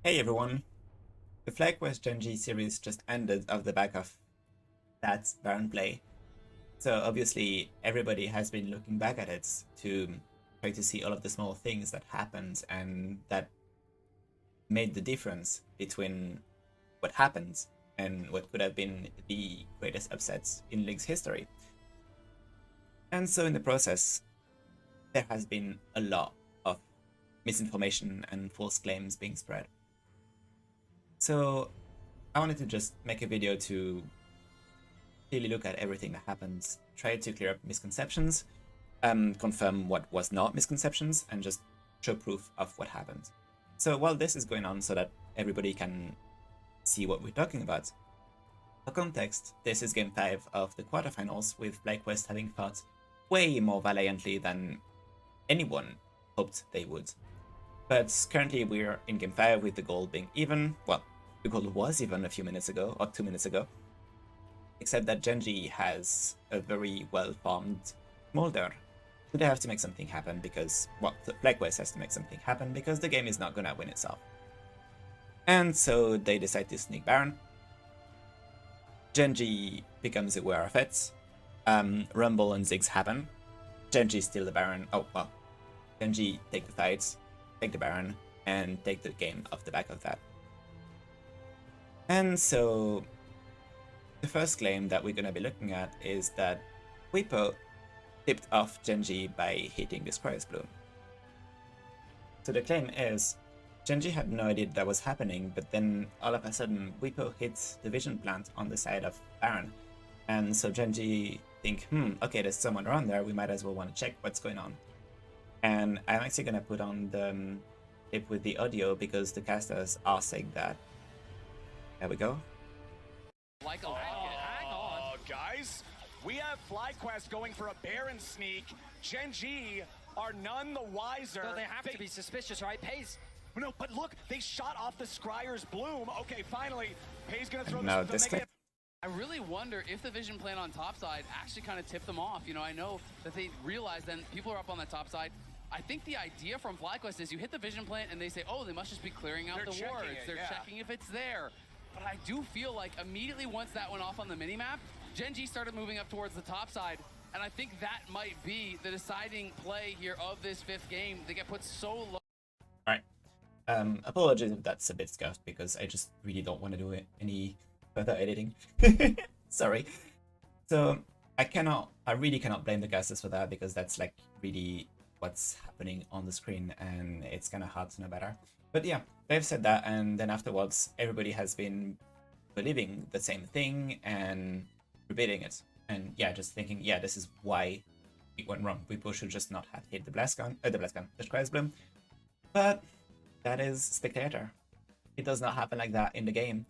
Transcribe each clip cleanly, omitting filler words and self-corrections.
Hey everyone, the FlyQuest GenG series just ended off the back of that Baron play. So obviously everybody has been looking back at it to try to see all of the small things that happened and that made the difference between what happened and what could have been the greatest upsets in League's history. And so in the process, there has been a lot of misinformation and false claims being spread. So I wanted to just make a video to really look at everything that happens, try to clear up misconceptions, confirm what was not misconceptions, and just show proof of what happened. So while this is going on so that everybody can see what we're talking about, for context, this is game 5 of the quarterfinals, with FlyQuest having fought way more valiantly than anyone hoped they would. But currently we're in game 5 with the goal being even. Well, the goal was even a few minutes ago, or 2 minutes ago. Except that GenG has a very well-farmed Smolder. So they have to make something happen because, well, FlyQuest has to make something happen because the game is not gonna win itself. And so they decide to sneak Baron. GenG becomes aware of it. Rumble and Ziggs happen. GenG steal the Baron. Oh, well. GenG take the fights, take the Baron, and take the game off the back of that. And so the first claim that we're going to be looking at is that Bwipo tipped off GenG by hitting the Scryer's bloom. So the claim is GenG had no idea that was happening, but then all of a sudden Bwipo hits the vision plant on the side of Baron. And so GenG think, okay, there's someone around there, we might as well want to check what's going on. And I'm actually going to put on the clip with the audio because the casters are saying that. There we go. Like hang on. Guys, we have FlyQuest going for a Baron sneak. GenG are none the wiser. No, they have to be suspicious, right? Pays. No, but look, they shot off the Scryer's bloom. Okay, finally, Pay's gonna throw Now this. this clip. I really wonder if the vision plan on top side actually kind of tipped them off. You know, I know that they realized then people are up on the top side. I think the idea from FlyQuest is you hit the vision plant and they say, oh, they must just be clearing out the wards. They're checking if it's there. But I do feel like immediately once that went off on the minimap, GenG started moving up towards the top side. And I think that might be the deciding play here of this fifth game. They get put so low. Alright. Apologies if that's a bit scuffed because I just really don't want to do any further editing. Sorry. So I really cannot blame the casters for that because that's like really what's happening on the screen and it's kind of hard to know better. But yeah, they've said that, and then afterwards everybody has been believing the same thing and repeating it. And yeah, just thinking, yeah, this is why it went wrong. Bwipo should just not have hit the the Scryer's bloom. But that is Spectator. It does not happen like that in the game.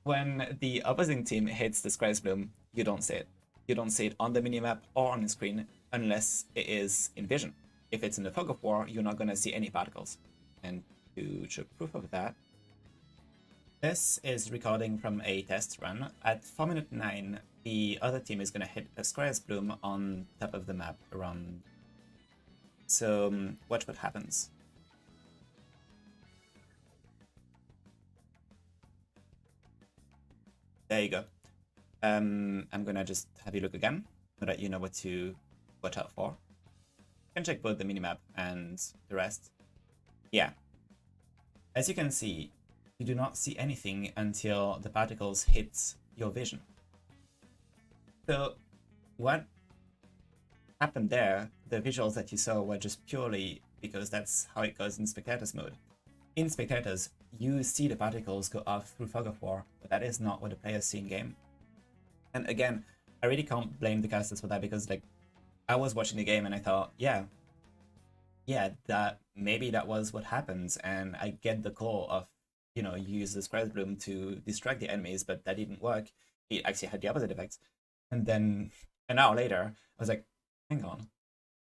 When the opposing team hits the Scryer's bloom, you don't see it. You don't see it on the minimap or on the screen unless it is in vision. If it's in the fog of war, you're not going to see any particles. And to show proof of that, this is recording from a test run. At 4 minute 9, the other team is going to hit a Scryer's bloom on top of the map around. So watch what happens. There you go. I'm gonna just have you look again so that you know what to watch out for. You can check both the minimap and the rest. Yeah. As you can see, you do not see anything until the particles hit your vision. So what happened there, the visuals that you saw were just purely because that's how it goes in Spectators mode. In Spectators, you see the particles go off through fog of war, but that is not what the players see in game. And again, I really can't blame the casters for that because, like, I was watching the game and I thought, yeah, that maybe that was what happens, and I get the core of, you know, you use the Scryer's bloom to distract the enemies, but that didn't work. It actually had the opposite effect. And then an hour later, I was like, hang on,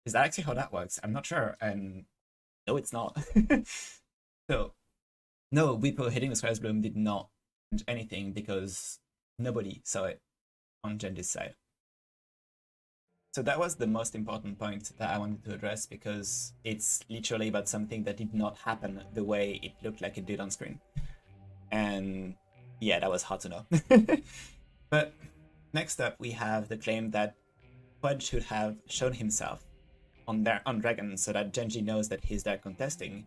is that actually how that works? I'm not sure, and no, it's not. So, no, Bwipo hitting the Scryer's bloom did not change anything because nobody saw it on GenG's side. So that was the most important point that I wanted to address, because it's literally about something that did not happen the way it looked like it did on screen. And yeah, that was hard to know. But next up, we have the claim that Quad should have shown himself on Dragon so that GenG knows that he's there contesting,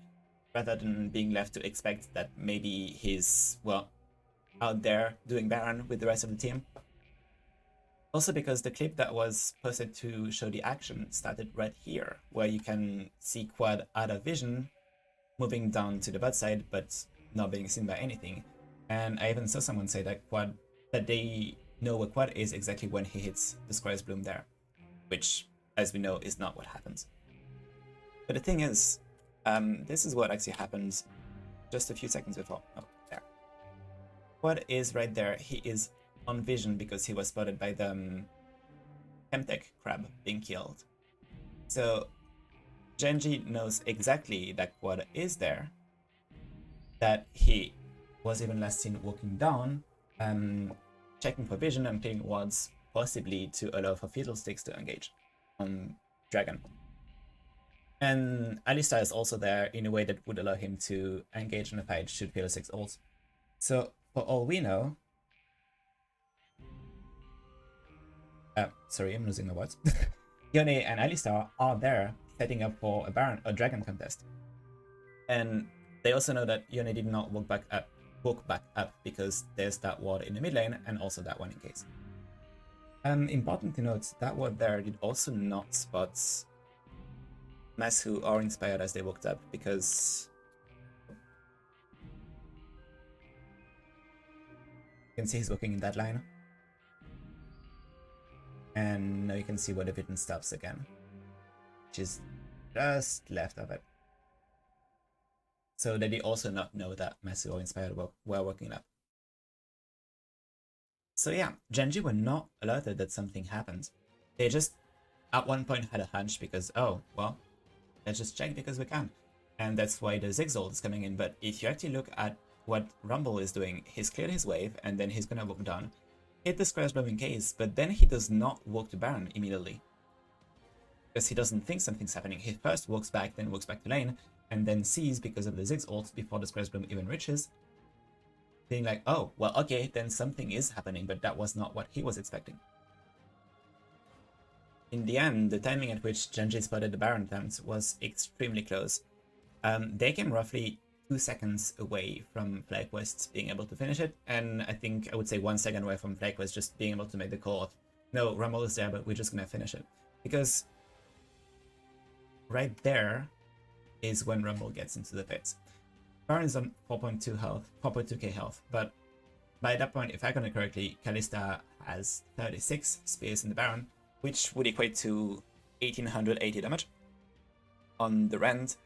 rather than being left to expect that maybe he's, well, out there doing Baron with the rest of the team. Also because the clip that was posted to show the action started right here, where you can see Quad out of vision, moving down to the bot side, but not being seen by anything. And I even saw someone say that they know where Quad is exactly when he hits the Scryer's bloom there, which, as we know, is not what happens. But the thing is, this is what actually happened just a few seconds before. Oh, there. Quad is right there. He is on vision because he was spotted by the Chemtech crab being killed. So GenG knows exactly that Quad is there, that he was even last seen walking down, checking for vision and clearing wards, possibly to allow for Fiddlesticks to engage on Dragon. And Alistar is also there in a way that would allow him to engage in a fight should Fiddlesticks ult. So for all we know, sorry, I'm losing my words. Yone and Alistar are there setting up for a Baron or Dragon contest. And they also know that Yone did not walk back up because there's that ward in the mid lane and also that one in case. Important to note, that ward there did also not spot Masu or Inspired as they walked up, because you can see he's walking in that line. And now you can see where the vision stops again, which is just left of it. So they did also not know that Masu or Inspired were working up. So yeah, GenG were not alerted that something happened. They just at one point had a hunch because, oh, well, let's just check because we can. And that's why the Ziggs ult is coming in. But if you actually look at what Rumble is doing, he's cleared his wave and then he's gonna walk down, hit the Scryer's bloom in case, but then he does not walk to Baron immediately. Because he doesn't think something's happening. He first walks back, then walks back to lane, and then sees because of the Ziggs ult before the Scryer's bloom even reaches, being like, oh, well, okay, then something is happening, but that was not what he was expecting. In the end, the timing at which GenG spotted the Baron attempt was extremely close. They came roughly 2 seconds away from FlyQuest being able to finish it, and I think I would say 1 second away from FlyQuest just being able to make the call of, no, Rumble is there, but we're just gonna finish it. Because right there is when Rumble gets into the pit. Baron is on 4.2 health, 4.2k health, but by that point, if I got it correctly, Kalista has 36 spears in the Baron, which would equate to 1880 damage on the Rend,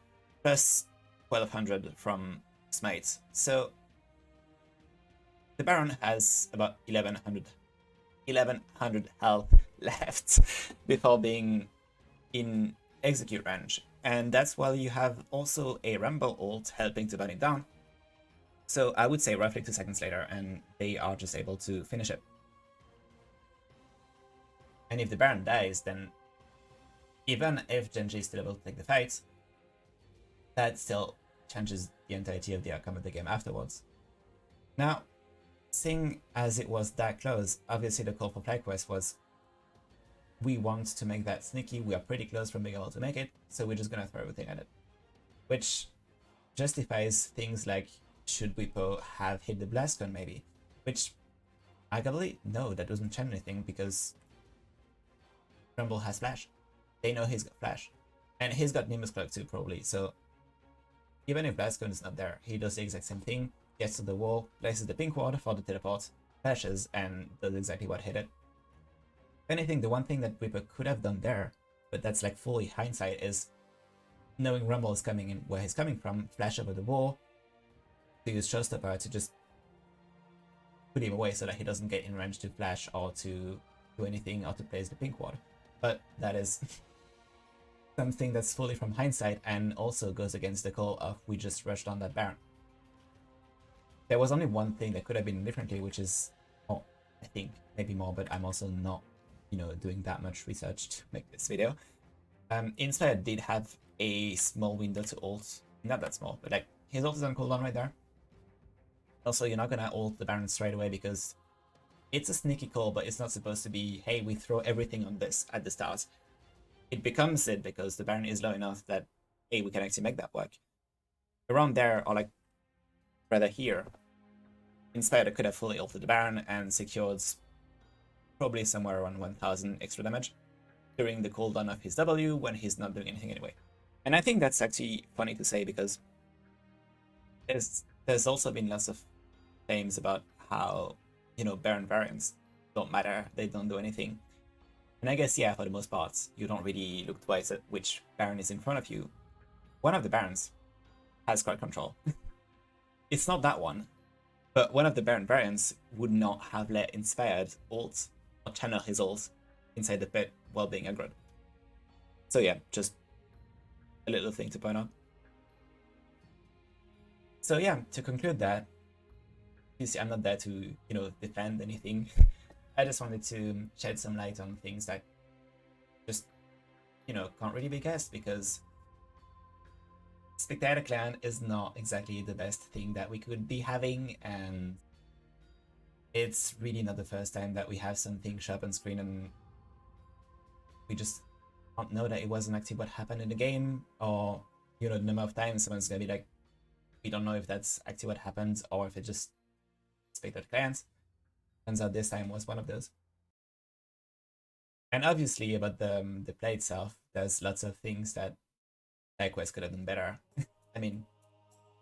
plus 1200 from Smite. So the Baron has about 1100 health left before being in execute range. And that's while you have also a Rumble ult helping to burn it down. So I would say roughly 2 seconds later, and they are just able to finish it. And if the Baron dies, then even if GenG is still able to take the fight, that still changes the entirety of the outcome of the game afterwards. Now, seeing as it was that close, obviously the call for FlyQuest was, we want to make that sneaky, we are pretty close from being able to make it, so we're just gonna throw everything at it. Which justifies things like, should Bwipo have hit the blast gun maybe? Which, arguably, no, that doesn't change anything because Rumble has flash. They know he's got flash. And he's got Nimbus Cloak too, probably, so even if blast gun is not there, he does the exact same thing, gets to the wall, places the pink ward for the teleport, flashes, and does exactly what hit it. If anything, the one thing that Bwipo could have done there, but that's like fully hindsight, is knowing Rumble is coming in where he's coming from, flash over the wall, to use Showstopper to just put him away so that he doesn't get in range to flash or to do anything or to place the pink ward. But that is something that's fully from hindsight and also goes against the call of we just rushed on that Baron. There was only one thing that could have been differently, which is, oh, I think maybe more, but I'm also not doing that much research to make this video. Inspired did have a small window to ult. Not that small, but like his ult is on cooldown right there. Also, you're not gonna ult the Baron straight away because it's a sneaky call, but it's not supposed to be, hey, we throw everything on this at the start. It becomes it because the Baron is low enough that, hey, we can actually make that work. Around there, or like rather here, Inspired could have fully ulted the Baron and secured probably somewhere around 1000 extra damage during the cooldown of his W when he's not doing anything anyway. And I think that's actually funny to say because there's also been lots of claims about how, Baron variants don't matter, they don't do anything. And I guess, yeah, for the most part, you don't really look twice at which Baron is in front of you. One of the Barons has crowd control. It's not that one, but one of the Baron variants would not have let Inspired ult or channel his ult inside the pit while being aggroed. So yeah, just a little thing to point out. So yeah, to conclude that, you see, I'm not there to, defend anything. I just wanted to shed some light on things that just, can't really be guessed because Spectator Clan is not exactly the best thing that we could be having, and it's really not the first time that we have something show up on screen and we just don't know that it wasn't actually what happened in the game, or, the number of times someone's gonna be like, we don't know if that's actually what happened or if it just Spectator Clans. Turns out this time was one of those. And obviously about the play itself, there's lots of things that FlyQuest could have done better. I mean,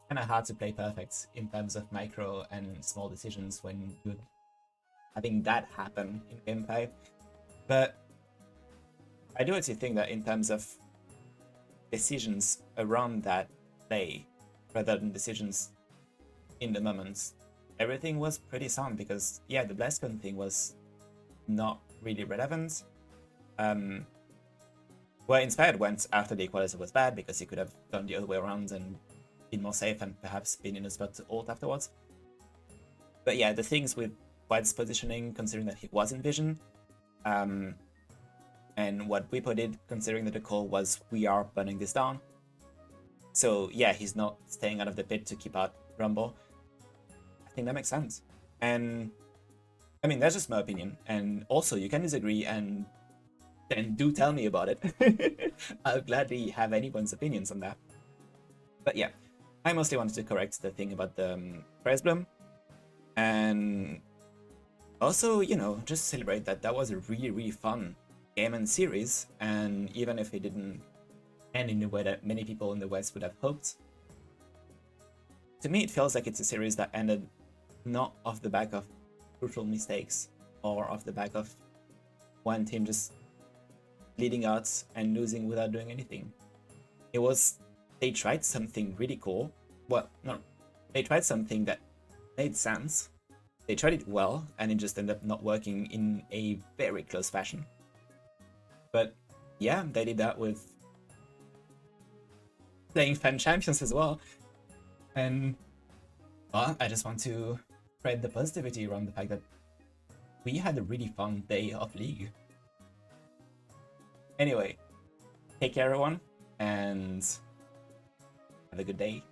kind of hard to play perfect in terms of micro and small decisions when you're having that happen in gameplay. But I do actually think that in terms of decisions around that play, rather than decisions in the moment, everything was pretty sound because, yeah, the BlizzCon thing was not really relevant. Where Inspired went after the equalizer was bad because he could have gone the other way around and been more safe and perhaps been in a spot to ult afterwards. But yeah, the things with White's positioning, considering that he was in vision, and what Bwipo did, considering that the call was, we are burning this down. So yeah, he's not staying out of the pit to keep out Rumble. I think that makes sense. And I mean, that's just my opinion. And also, you can disagree and then do tell me about it. I'll gladly have anyone's opinions on that. But yeah, I mostly wanted to correct the thing about the Prize Bloom. And also, just celebrate that that was a really, really fun game and series. And even if it didn't end in the way that many people in the West would have hoped, to me it feels like it's a series that ended not off the back of crucial mistakes or off the back of one team just leading out and losing without doing anything. It was, they tried something really cool. Well, no, they tried something that made sense. They tried it well, and it just ended up not working in a very close fashion. But yeah, they did that with playing fan champions as well. And well, I just want to spread the positivity around the fact that we had a really fun day of League. Anyway, take care everyone, and have a good day.